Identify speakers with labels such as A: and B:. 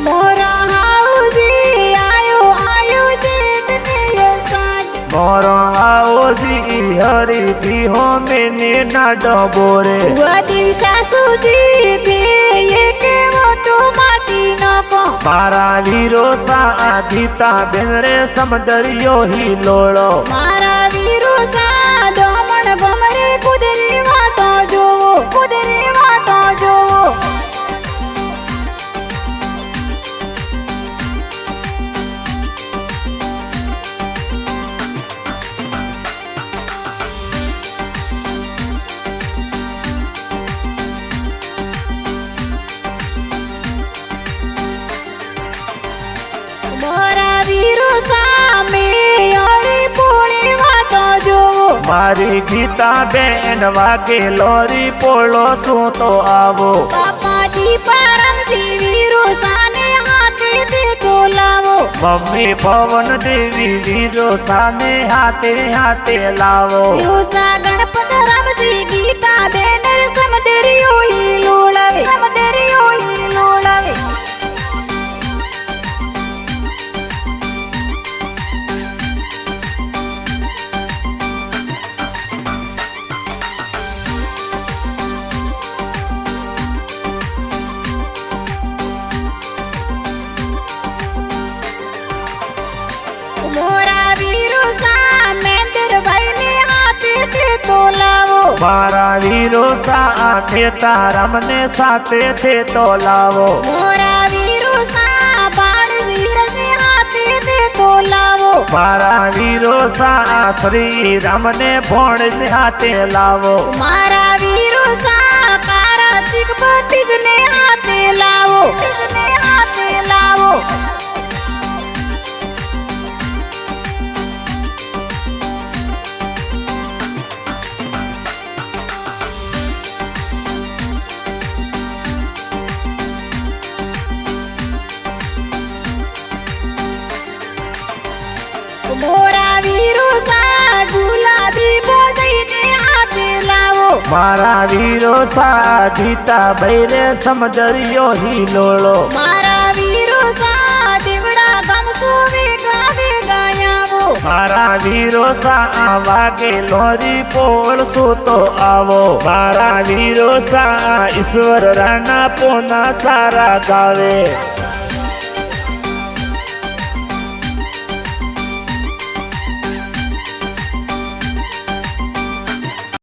A: मोरा हाउजी आयो आयो जेठ ने साथ
B: मोरो आओ जी हरी भी हो मैंने ना डबोरे
A: वो दिवसा सूजी दे ये के वो तो माटी न को
B: मारा वीरो सा आधीता बेन रे समदरियो ही लोड़ो
A: मारा वीरो सा दोमण गमरे कुदरी वाटो जोवो कुदरी वाटो जोवो मोरा वीरो सा में औरी पोळे वाटो जोवो
B: मारी गीता बेन वागे लोरी पोलो सू तो आवो
A: पापा जी परम जी वीरो साने हाथे दे तो लावो
B: मम्मी पवन देवी वीरो साने हाथे हाथे लावो
A: योसा गणपत राम जी गीता बेनर समदरियो ही लोळावे समदरियो ही लोळावे मोरा वीरो सा मेंदर भाई ने हाथे दे तो लावो
B: मारा वीरो सा आखे तारम ने साथे थे तो लावो
A: मोरा वीरो सा बाण वीर ने हाथे दे तो लावो
B: मारा वीरो सा श्री राम ने भोण ने हाथे लावो
A: मारा वीरो सा कार्तिक बतीज ने हाथे लावो तिजने हाथे लावो मोरा वीरो सा गुलाबी बोझई ने हाथे लावो
B: मारा वीरो सा गीता बैरे समदरियो ही लोड़ो
A: मारा वीरो सा दिवड़ा गमसो वे गावे गायावो
B: मारा वीरो सा वागे लोरी पोल सू तो आवो मारा वीरो सा ईश्वर राणा पोना सारा गावे